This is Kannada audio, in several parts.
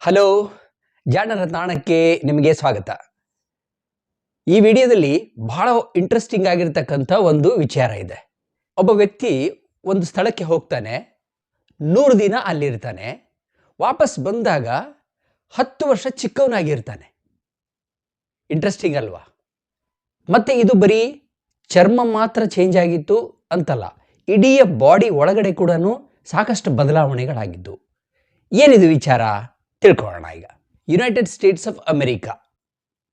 ಹಲೋ, ಜಾಣರ ತಾಣಕ್ಕೆ ನಿಮಗೆ ಸ್ವಾಗತ. ಈ ವಿಡಿಯೋದಲ್ಲಿ ಬಹಳ ಇಂಟ್ರೆಸ್ಟಿಂಗ್ ಆಗಿರ್ತಕ್ಕಂಥ ಒಂದು ವಿಚಾರ ಇದೆ. ಒಬ್ಬ ವ್ಯಕ್ತಿ ಒಂದು ಸ್ಥಳಕ್ಕೆ ಹೋಗ್ತಾನೆ, 100 ದಿನ ಅಲ್ಲಿರ್ತಾನೆ, ವಾಪಸ್ ಬಂದಾಗ 10 ವರ್ಷ ಚಿಕ್ಕವನಾಗಿರ್ತಾನೆ. ಇಂಟ್ರೆಸ್ಟಿಂಗ್ ಅಲ್ವಾ? ಮತ್ತೆ ಇದು ಬರೀ ಚರ್ಮ ಮಾತ್ರ ಚೇಂಜ್ ಆಗಿತ್ತು ಅಂತಲ್ಲ, ಇಡೀ ಬಾಡಿ ಒಳಗಡೆ ಕೂಡ ಸಾಕಷ್ಟು ಬದಲಾವಣೆಗಳಾಗಿದ್ದು. ಏನಿದು ವಿಚಾರ ತಿಳ್ಕೊಳ್ಳೋಣ. ಈಗ ಯುನೈಟೆಡ್ ಸ್ಟೇಟ್ಸ್ ಆಫ್ ಅಮೆರಿಕಾ,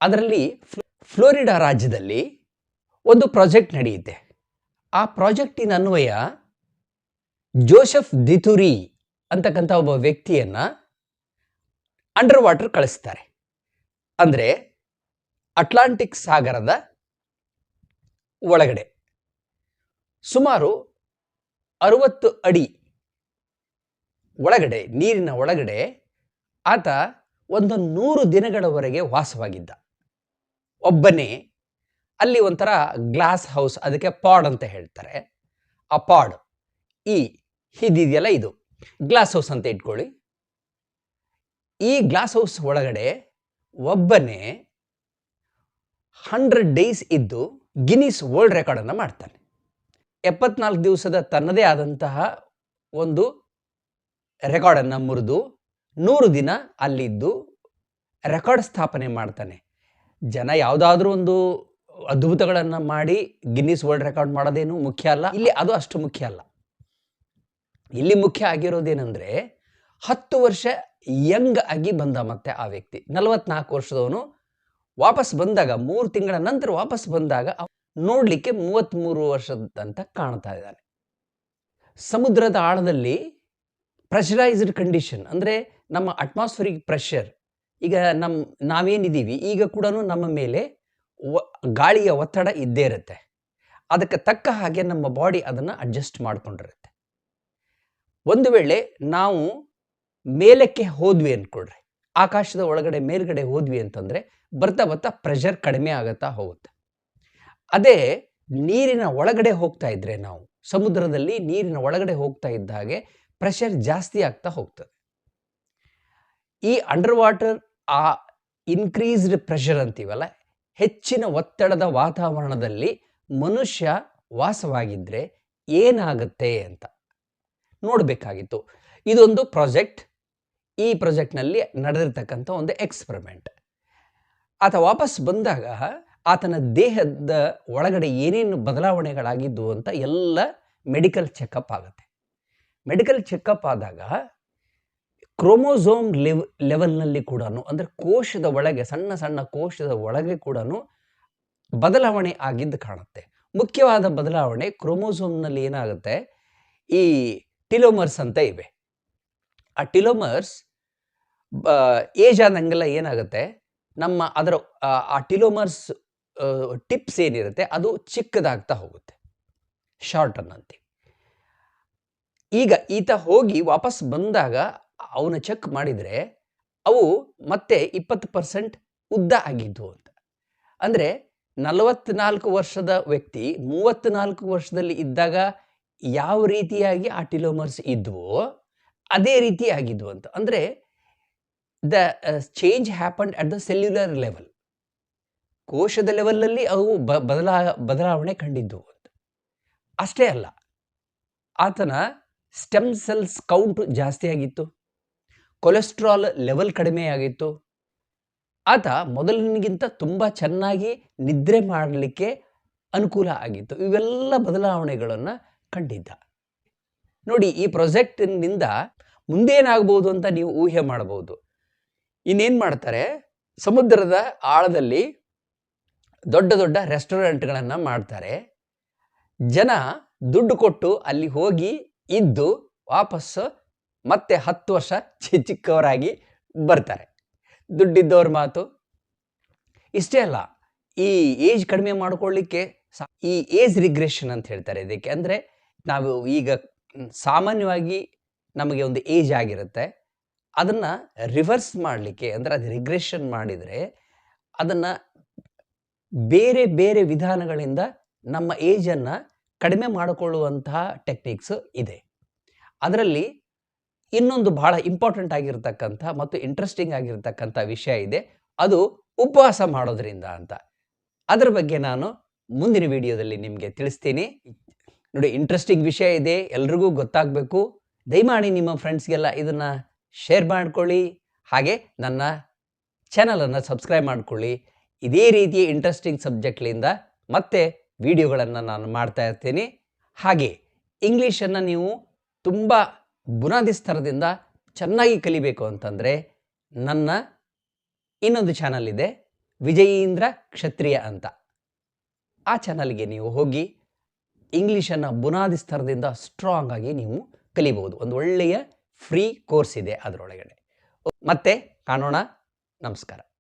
ಅದರಲ್ಲಿ ಫ್ಲೋರಿಡಾ ರಾಜ್ಯದಲ್ಲಿ ಒಂದು ಪ್ರಾಜೆಕ್ಟ್ ನಡೆಯುತ್ತೆ. ಆ ಪ್ರಾಜೆಕ್ಟಿನ ಅನ್ವಯ ಜೋಸೆಫ್ ದಿತುರಿ ಅಂತಕ್ಕಂಥ ಒಬ್ಬ ವ್ಯಕ್ತಿಯನ್ನ ಅಂಡರ್ ವಾಟರ್ ಕಳಿಸ್ತಾರೆ. ಅಂದರೆ ಅಟ್ಲಾಂಟಿಕ್ ಸಾಗರದ ಒಳಗಡೆ ಸುಮಾರು 60 ಅಡಿ ಒಳಗಡೆ, ನೀರಿನ ಒಳಗಡೆ ಆತ ಒಂದು 100 ದಿನಗಳವರೆಗೆ ವಾಸವಾಗಿದ್ದ. ಒಬ್ಬನೇ ಅಲ್ಲಿ ಒಂಥರ ಗ್ಲಾಸ್ ಹೌಸ್, ಅದಕ್ಕೆ ಪಾಡ್ ಅಂತ ಹೇಳ್ತಾರೆ. ಆ ಪಾಡ್ ಇದಿದೆಯಲ್ಲ, ಇದು ಗ್ಲಾಸ್ ಹೌಸ್ ಅಂತ ಇಟ್ಕೊಳ್ಳಿ. ಈ ಗ್ಲಾಸ್ ಹೌಸ್ ಒಳಗಡೆ ಒಬ್ಬನೇ 100 ಡೇಸ್ ಇದ್ದು ಗಿನ್ನಿಸ್ ವರ್ಲ್ಡ್ ರೆಕಾರ್ಡನ್ನು ಮಾಡ್ತಾನೆ. 74 ದಿವಸದ ತನ್ನದೇ ಆದಂತಹ ಒಂದು ರೆಕಾರ್ಡನ್ನು ಮುರಿದು 100 ದಿನ ಅಲ್ಲಿದ್ದು ರೆಕಾರ್ಡ್ ಸ್ಥಾಪನೆ ಮಾಡ್ತಾನೆ. ಜನ ಯಾವುದಾದ್ರೂ ಒಂದು ಅದ್ಭುತಗಳನ್ನು ಮಾಡಿ ಗಿನ್ನಿಸ್ ವರ್ಲ್ಡ್ ರೆಕಾರ್ಡ್ ಮಾಡೋದೇನು ಮುಖ್ಯ ಅಲ್ಲ. ಇಲ್ಲಿ ಅದು ಅಷ್ಟು ಮುಖ್ಯ ಅಲ್ಲ. ಇಲ್ಲಿ ಮುಖ್ಯ ಆಗಿರೋದೇನೆಂದರೆ 10 ವರ್ಷ ಯಂಗ್ ಆಗಿ ಬಂದ. ಮತ್ತೆ ಆ ವ್ಯಕ್ತಿ 44 ವರ್ಷದವನು ವಾಪಸ್ ಬಂದಾಗ, 3 ತಿಂಗಳ ನಂತರ ವಾಪಸ್ ಬಂದಾಗ ನೋಡಲಿಕ್ಕೆ 33 ವರ್ಷದಂತ ಕಾಣ್ತಾ ಇದ್ದಾನೆ. ಸಮುದ್ರದ ಆಳದಲ್ಲಿ ಪ್ರೆಷರೈಸ್ಡ್ ಕಂಡೀಷನ್, ಅಂದರೆ ನಮ್ಮ ಅಟ್ಮಾಸ್ಫಿಯರಿಕ್ ಪ್ರೆಷರ್, ಈಗ ನಾವೇನಿದ್ದೀವಿ ಈಗ ಕೂಡ ನಮ್ಮ ಮೇಲೆ ಗಾಳಿಯ ಒತ್ತಡ ಇದ್ದೇ ಇರುತ್ತೆ. ಅದಕ್ಕೆ ತಕ್ಕ ಹಾಗೆ ನಮ್ಮ ಬಾಡಿ ಅದನ್ನು ಅಡ್ಜಸ್ಟ್ ಮಾಡ್ಕೊಂಡಿರುತ್ತೆ. ಒಂದು ವೇಳೆ ನಾವು ಮೇಲಕ್ಕೆ ಹೋದ್ವಿ ಅಂದ್ಕೊಳ್ರಿ, ಆಕಾಶದ ಒಳಗಡೆ ಮೇಲ್ಗಡೆ ಹೋದ್ವಿ ಅಂತಂದರೆ ಬರ್ತಾ ಬರ್ತಾ ಪ್ರೆಷರ್ ಕಡಿಮೆ ಆಗುತ್ತಾ ಹೋಗುತ್ತೆ. ಅದೇ ನೀರಿನ ಒಳಗಡೆ ಹೋಗ್ತಾ ಇದ್ರೆ, ನಾವು ಸಮುದ್ರದಲ್ಲಿ ನೀರಿನ ಒಳಗಡೆ ಹೋಗ್ತಾ ಇದ್ದ ಹಾಗೆ ಪ್ರೆಷರ್ ಜಾಸ್ತಿ ಆಗ್ತಾ ಹೋಗ್ತದೆ. ಈ ಅಂಡರ್ ವಾಟರ್ ಆ ಇನ್ಕ್ರೀಸ್ಡ್ ಪ್ರೆಷರ್ ಅಂತೀವಲ್ಲ, ಹೆಚ್ಚಿನ ಒತ್ತಡದ ವಾತಾವರಣದಲ್ಲಿ ಮನುಷ್ಯ ವಾಸವಾಗಿದ್ದರೆ ಏನಾಗುತ್ತೆ ಅಂತ ನೋಡಬೇಕಾಗಿತ್ತು. ಇದೊಂದು ಪ್ರಾಜೆಕ್ಟ್. ಈ ಪ್ರಾಜೆಕ್ಟ್ನಲ್ಲಿ ನಡೆದಿರ್ತಕ್ಕಂಥ ಒಂದು ಎಕ್ಸ್ಪರಿಮೆಂಟ್. ಆತ ವಾಪಸ್ ಬಂದಾಗ ಆತನ ದೇಹದ ಒಳಗಡೆ ಏನೇನು ಬದಲಾವಣೆಗಳಾಗಿದ್ದು ಅಂತ ಎಲ್ಲ ಮೆಡಿಕಲ್ ಚೆಕಪ್ ಆಗುತ್ತೆ. ಮೆಡಿಕಲ್ ಚೆಕಪ್ ಆದಾಗ ಕ್ರೋಮೋಸೋಮ್ ಲೆವೆಲ್ನಲ್ಲಿ ಕೂಡ, ಅಂದರೆ ಕೋಶದ ಒಳಗೆ, ಸಣ್ಣ ಸಣ್ಣ ಕೋಶದ ಒಳಗೆ ಕೂಡ ಬದಲಾವಣೆ ಆಗಿದ್ದು ಕಾಣುತ್ತೆ. ಮುಖ್ಯವಾದ ಬದಲಾವಣೆ ಕ್ರೋಮೋಸೋಮ್ನಲ್ಲಿ ಏನಾಗುತ್ತೆ, ಈ ಟಿಲೋಮರ್ಸ್ ಅಂತ ಇವೆ. ಆ ಟಿಲೋಮರ್ಸ್ ಏಜ್ ಆದಂಗೆಲ್ಲ ಏನಾಗುತ್ತೆ, ಆ ಟಿಲೋಮರ್ಸ್ ಟಿಪ್ಸ್ ಏನಿರುತ್ತೆ ಅದು ಚಿಕ್ಕದಾಗ್ತಾ ಹೋಗುತ್ತೆ, ಶಾರ್ಟನ್ ಅಂತೀವಿ. ಈಗ ಈತ ಹೋಗಿ ವಾಪಸ್ ಬಂದಾಗ ಅವನು ಚೆಕ್ ಮಾಡಿದರೆ ಅವು ಮತ್ತೆ 20% ಉದ್ದ ಆಗಿದ್ವು ಅಂತ. ಅಂದರೆ 44 ವರ್ಷದ ವ್ಯಕ್ತಿ 34 ವರ್ಷದಲ್ಲಿ ಇದ್ದಾಗ ಯಾವ ರೀತಿಯಾಗಿ ಆ ಟಿಲೋಮರ್ಸ್ ಇದ್ವೋ ಅದೇ ರೀತಿ ಆಗಿದ್ವು ಅಂತ. ಅಂದರೆ the change happened at the cellular level, ಕೋಶದ ಲೆವೆಲಲ್ಲಿ ಅವು ಬದಲಾವಣೆ ಕಂಡಿದ್ದವು ಅಂತ. ಅಷ್ಟೇ ಅಲ್ಲ, ಆತನ ಸ್ಟೆಮ್ ಸೆಲ್ಸ್ ಕೌಂಟ್ ಜಾಸ್ತಿ ಆಗಿತ್ತು, ಕೊಲೆಸ್ಟ್ರಾಲ್ ಲೆವೆಲ್ ಕಡಿಮೆ ಆಗಿತ್ತು, ಆತ ಮೊದಲಿನಿಗಿಂತ ತುಂಬ ಚೆನ್ನಾಗಿ ನಿದ್ರೆ ಮಾಡಲಿಕ್ಕೆ ಅನುಕೂಲ ಆಗಿತ್ತು. ಇವೆಲ್ಲ ಬದಲಾವಣೆಗಳನ್ನು ಕಂಡಿದ್ದ. ನೋಡಿ, ಈ ಪ್ರಾಜೆಕ್ಟಿನಿಂದ ಮುಂದೇನಾಗ್ಬೋದು ಅಂತ ನೀವು ಊಹೆ ಮಾಡಬಹುದು. ಇನ್ನೇನು ಮಾಡ್ತಾರೆ, ಸಮುದ್ರದ ಆಳದಲ್ಲಿ ದೊಡ್ಡ ದೊಡ್ಡ ರೆಸ್ಟೋರೆಂಟ್ಗಳನ್ನು ಮಾಡ್ತಾರೆ. ಜನ ದುಡ್ಡು ಕೊಟ್ಟು ಅಲ್ಲಿ ಹೋಗಿ ಇದ್ದು ವಾಪಸ್ಸು ಮತ್ತೆ 10 ವರ್ಷ ಚಿಕ್ಕವರಾಗಿ ಬರ್ತಾರೆ. ದುಡ್ಡಿದ್ದವ್ರ ಮಾತು. ಇಷ್ಟೇ ಅಲ್ಲ, ಈ ಏಜ್ ಕಡಿಮೆ ಮಾಡ್ಕೊಳ್ಳಿಕ್ಕೆ ಈ ಏಜ್ ರಿಗ್ರೆಷನ್ ಅಂತ ಹೇಳ್ತಾರೆ ಇದಕ್ಕೆ. ಅಂದರೆ ನಾವು ಈಗ ಸಾಮಾನ್ಯವಾಗಿ ನಮಗೆ ಒಂದು ಏಜ್ ಆಗಿರುತ್ತೆ, ಅದನ್ನು ರಿವರ್ಸ್ ಮಾಡಲಿಕ್ಕೆ, ಅಂದರೆ ಅದು ರಿಗ್ರೆಷನ್ ಮಾಡಿದರೆ ಅದನ್ನು ಬೇರೆ ಬೇರೆ ವಿಧಾನಗಳಿಂದ ನಮ್ಮ ಏಜನ್ನು ಕಡಿಮೆ ಮಾಡಿಕೊಳ್ಳುವಂತಹ ಟೆಕ್ನಿಕ್ಸ್ ಇದೆ. ಅದರಲ್ಲಿ ಇನ್ನೊಂದು ಬಹಳ ಇಂಪಾರ್ಟೆಂಟ್ ಆಗಿರ್ತಕ್ಕಂಥ ಮತ್ತು ಇಂಟ್ರೆಸ್ಟಿಂಗ್ ಆಗಿರ್ತಕ್ಕಂಥ ವಿಷಯ ಇದೆ, ಅದು ಉಪವಾಸ ಮಾಡೋದ್ರಿಂದ ಅಂತ. ಅದರ ಬಗ್ಗೆ ನಾನು ಮುಂದಿನ ವಿಡಿಯೋದಲ್ಲಿ ನಿಮಗೆ ತಿಳಿಸ್ತೀನಿ. ನೋಡಿ, ಇಂಟ್ರೆಸ್ಟಿಂಗ್ ವಿಷಯ ಇದೆ, ಎಲ್ರಿಗೂ ಗೊತ್ತಾಗಬೇಕು. ದಯಮಾಡಿ ನಿಮ್ಮ ಫ್ರೆಂಡ್ಸ್ಗೆಲ್ಲ ಇದನ್ನು ಶೇರ್ ಮಾಡ್ಕೊಳ್ಳಿ. ಹಾಗೆ ನನ್ನ ಚಾನಲನ್ನು ಸಬ್ಸ್ಕ್ರೈಬ್ ಮಾಡ್ಕೊಳ್ಳಿ. ಇದೇ ರೀತಿಯ ಇಂಟ್ರೆಸ್ಟಿಂಗ್ ಸಬ್ಜೆಕ್ಟ್ಲಿಂದ ಮತ್ತೆ ವಿಡಿಯೋಗಳನ್ನು ನಾನು ಮಾಡ್ತಾ ಇರ್ತೀನಿ. ಹಾಗೆ ಇಂಗ್ಲೀಷನ್ನು ನೀವು ತುಂಬ ಬುನಾದಿ ಸ್ತರದಿಂದ ಚೆನ್ನಾಗಿ ಕಲಿಬೇಕು ಅಂತಂದರೆ ನನ್ನ ಇನ್ನೊಂದು ಚಾನಲ್ ಇದೆ, ವಿಜಯೀಂದ್ರ ಕ್ಷತ್ರಿಯ ಅಂತ. ಆ ಚಾನಲ್ಗೆ ನೀವು ಹೋಗಿ ಇಂಗ್ಲೀಷನ್ನು ಬುನಾದಿ ಸ್ತರದಿಂದ ಸ್ಟ್ರಾಂಗ್ ಆಗಿ ನೀವು ಕಲಿಬಹುದು. ಒಂದು ಒಳ್ಳೆಯ ಫ್ರೀ ಕೋರ್ಸ್ ಇದೆ ಅದರೊಳಗಡೆ. ಮತ್ತೆ ಕಾಣೋಣ. ನಮಸ್ಕಾರ.